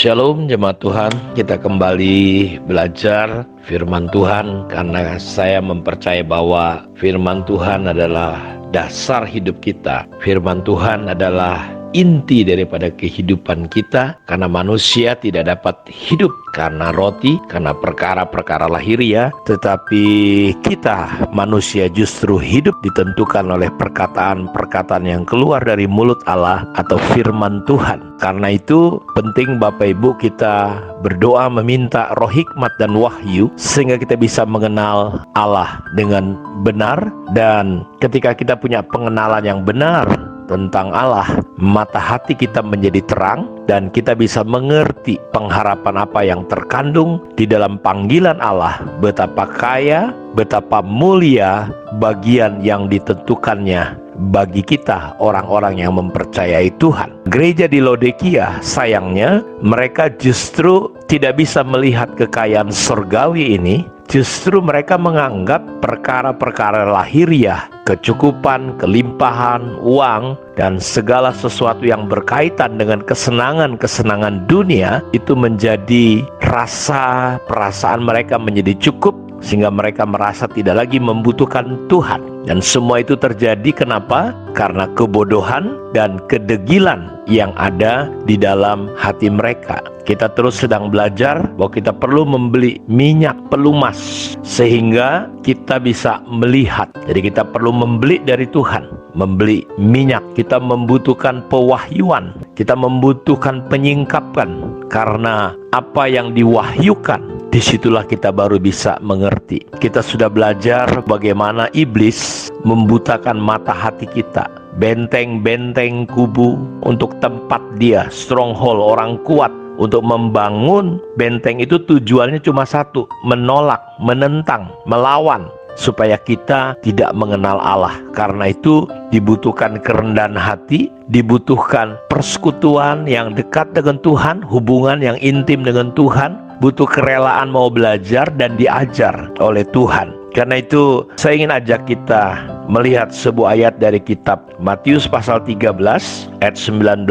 Shalom jemaat Tuhan, kita kembali belajar firman Tuhan karena saya mempercayai bahwa firman Tuhan adalah dasar hidup kita. Firman Tuhan adalah inti daripada kehidupan kita, karena manusia tidak dapat hidup karena roti, karena perkara-perkara lahiriah, tetapi kita manusia justru hidup ditentukan oleh perkataan-perkataan yang keluar dari mulut Allah atau firman Tuhan. Karena itu penting Bapak Ibu kita berdoa meminta roh hikmat dan wahyu sehingga kita bisa mengenal Allah dengan benar. Dan ketika kita punya pengenalan yang benar tentang Allah, mata hati kita menjadi terang dan kita bisa mengerti pengharapan apa yang terkandung di dalam panggilan Allah. Betapa kaya, betapa mulia bagian yang ditentukannya bagi kita orang-orang yang mempercayai Tuhan. Gereja di Laodikia, sayangnya mereka justru tidak bisa melihat kekayaan surgawi ini. Justru mereka menganggap perkara-perkara lahiriah, kecukupan, kelimpahan, uang, dan segala sesuatu yang berkaitan dengan kesenangan-kesenangan dunia itu menjadi perasaan mereka menjadi cukup, sehingga mereka merasa tidak lagi membutuhkan Tuhan. Dan semua itu terjadi kenapa? Karena kebodohan dan kedegilan yang ada di dalam hati mereka. Kita terus sedang belajar bahwa kita perlu membeli minyak pelumas sehingga kita bisa melihat. Jadi kita perlu membeli dari Tuhan, membeli minyak. Kita membutuhkan pewahyuan, kita membutuhkan penyingkapan, karena apa yang diwahyukan, disitulah kita baru bisa mengerti. Kita sudah belajar bagaimana iblis membutakan mata hati kita. Benteng-benteng kubu untuk tempat dia, stronghold, orang kuat. Untuk membangun benteng itu tujuannya cuma satu, menolak, menentang, melawan, supaya kita tidak mengenal Allah. Karena itu dibutuhkan kerendahan hati, dibutuhkan persekutuan yang dekat dengan Tuhan, hubungan yang intim dengan Tuhan, butuh kerelaan mau belajar dan diajar oleh Tuhan. Karena itu saya ingin ajak kita melihat sebuah ayat dari kitab Matius pasal 13 ayat 19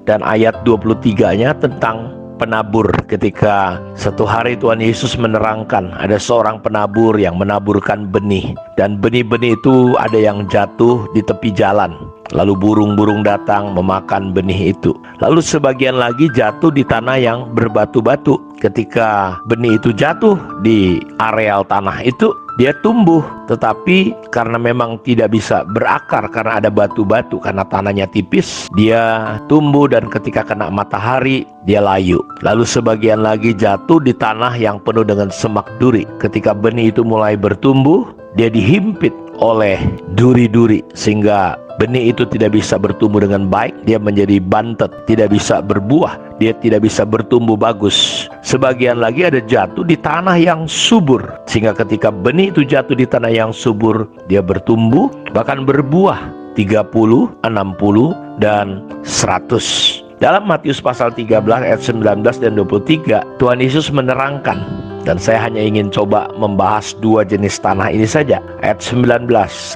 dan ayat 23-nya tentang penabur. Ketika satu hari Tuhan Yesus menerangkan ada seorang penabur yang menaburkan benih, dan benih-benih itu ada yang jatuh di tepi jalan. Lalu burung-burung datang memakan benih itu. Lalu sebagian lagi jatuh di tanah yang berbatu-batu. Ketika benih itu jatuh di areal tanah itu, dia tumbuh, tetapi karena memang tidak bisa berakar karena ada batu-batu, karena tanahnya tipis, dia tumbuh dan ketika kena matahari dia layu. Lalu sebagian lagi jatuh di tanah yang penuh dengan semak duri. Ketika benih itu mulai bertumbuh, dia dihimpit oleh duri-duri sehingga benih itu tidak bisa bertumbuh dengan baik. Dia menjadi bantet, tidak bisa berbuah, dia tidak bisa bertumbuh bagus. Sebagian lagi ada jatuh di tanah yang subur, sehingga ketika benih itu jatuh di tanah yang subur, dia bertumbuh, bahkan berbuah 30, 60, dan 100. Dalam Matius pasal 13 ayat 19 dan 23, Tuhan Yesus menerangkan, dan saya hanya ingin coba membahas dua jenis tanah ini saja. Ayat 19,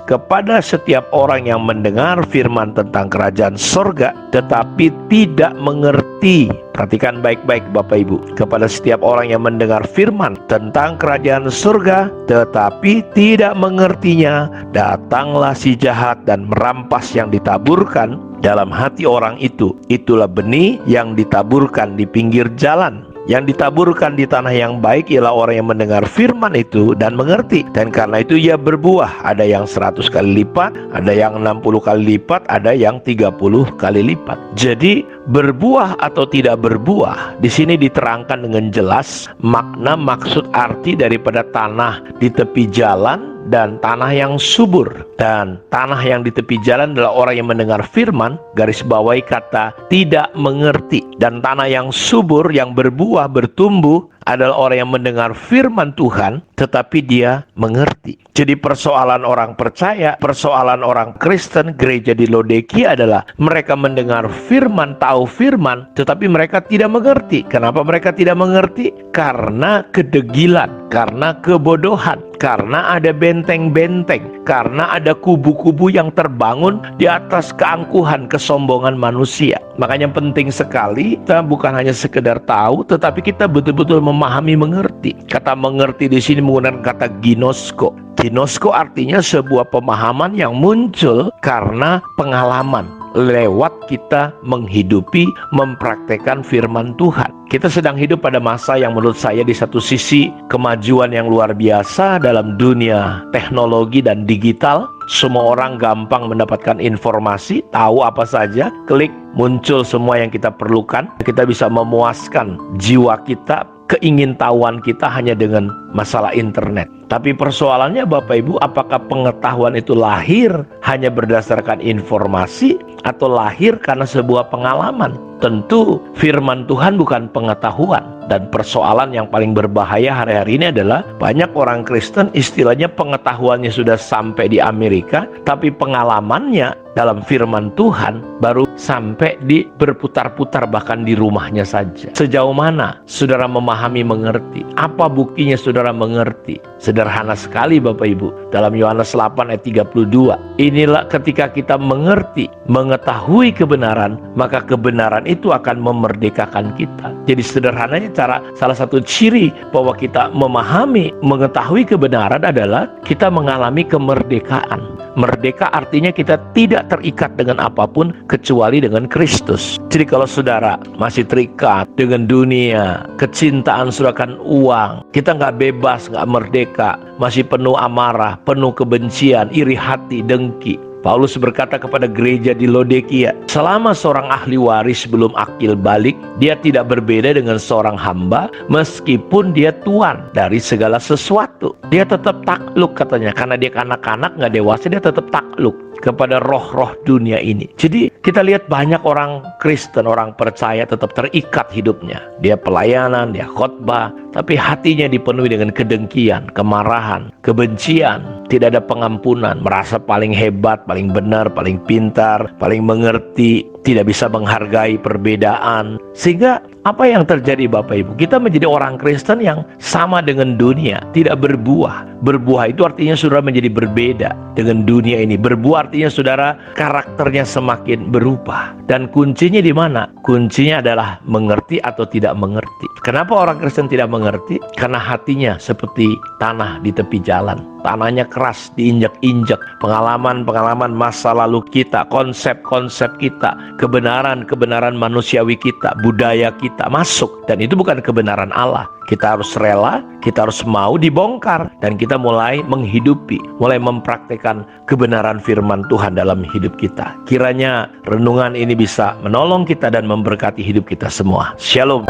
kepada setiap orang yang mendengar firman tentang kerajaan sorga tetapi tidak mengerti. Perhatikan baik-baik Bapak Ibu. Kepada setiap orang yang mendengar firman tentang kerajaan surga tetapi tidak mengertinya, datanglah si jahat dan merampas yang ditaburkan dalam hati orang itu. Itulah benih yang ditaburkan di pinggir jalan. Yang ditaburkan di tanah yang baik ialah orang yang mendengar firman itu dan mengerti, dan karena itu ia berbuah. Ada yang 100 kali lipat, ada yang 60 kali lipat, ada yang 30 kali lipat. Jadi berbuah atau tidak berbuah di sini diterangkan dengan jelas makna, maksud, arti daripada tanah di tepi jalan dan tanah yang subur. Dan tanah yang di tepi jalan adalah orang yang mendengar firman, garis bawahi kata tidak mengerti. Dan tanah yang subur yang berbuah, bertumbuh adalah orang yang mendengar firman Tuhan tetapi dia mengerti. Jadi persoalan orang percaya, persoalan orang Kristen, gereja di Laodikia adalah mereka mendengar firman, tahu firman, tetapi mereka tidak mengerti. Kenapa mereka tidak mengerti? Karena kedegilan, karena kebodohan. karena ada benteng-benteng, karena ada kubu-kubu yang terbangun di atas keangkuhan, kesombongan manusia. Makanya penting sekali kita bukan hanya sekedar tahu, tetapi kita betul-betul memahami, mengerti. Kata mengerti di sini menggunakan kata ginosko. Ginosko artinya sebuah pemahaman yang muncul karena pengalaman, lewat kita menghidupi, mempraktekkan firman Tuhan. Kita sedang hidup pada masa yang menurut saya di satu sisi kemajuan yang luar biasa dalam dunia teknologi dan digital. Semua orang gampang mendapatkan informasi, tahu apa saja, klik, muncul semua yang kita perlukan. Kita bisa memuaskan jiwa kita, keingintahuan kita hanya dengan masalah internet. Tapi persoalannya Bapak Ibu, apakah pengetahuan itu lahir hanya berdasarkan informasi atau lahir karena sebuah pengalaman? Tentu firman Tuhan bukan pengetahuan. Dan persoalan yang paling berbahaya hari-hari ini adalah banyak orang Kristen istilahnya pengetahuannya sudah sampai di Amerika, tapi pengalamannya dalam firman Tuhan baru sampai di berputar-putar bahkan di rumahnya saja. Sejauh mana saudara memahami, mengerti? Apa buktinya saudara mengerti? Sederhana sekali Bapak Ibu. Dalam Yohanes 8 ayat 32. Inilah ketika kita mengerti, mengetahui kebenaran, maka kebenaran itu akan memerdekakan kita. Jadi sederhananya salah satu ciri bahwa kita memahami, mengetahui kebenaran adalah kita mengalami kemerdekaan. Merdeka artinya kita tidak terikat dengan apapun kecuali dengan Kristus. Jadi kalau saudara masih terikat dengan dunia, kecintaan saudara kan uang, kita nggak bebas, nggak merdeka, masih penuh amarah, penuh kebencian, iri hati, dengki. Paulus berkata kepada gereja di Laodikia, selama seorang ahli waris belum akil balik, dia tidak berbeda dengan seorang hamba, meskipun dia tuan dari segala sesuatu. Dia tetap takluk katanya, karena dia kanak-kanak nggak dewasa, dia tetap takluk kepada roh-roh dunia ini. Jadi kita lihat banyak orang Kristen, orang percaya tetap terikat hidupnya. Dia pelayanan, dia khotbah, tapi hatinya dipenuhi dengan kedengkian, kemarahan, kebencian. Tidak ada pengampunan, merasa paling hebat, paling benar, paling pintar, paling mengerti, tidak bisa menghargai perbedaan. Sehingga apa yang terjadi Bapak Ibu? Kita menjadi orang Kristen yang sama dengan dunia, tidak berbuah. Berbuah itu artinya saudara menjadi berbeda dengan dunia ini. Berbuah artinya saudara karakternya semakin berubah. Dan kuncinya di mana? Kuncinya adalah mengerti atau tidak mengerti. Kenapa orang Kristen tidak mengerti? Karena hatinya seperti tanah di tepi jalan. Tanahnya keras, diinjak-injak. Pengalaman-pengalaman masa lalu kita, konsep-konsep kita, kebenaran-kebenaran manusiawi kita, budaya kita masuk. Dan itu bukan kebenaran Allah. Kita harus rela, kita harus mau dibongkar. Dan kita mulai menghidupi, mulai mempraktekkan kebenaran firman Tuhan dalam hidup kita. Kiranya renungan ini bisa menolong kita dan memberkati hidup kita semua. Shalom.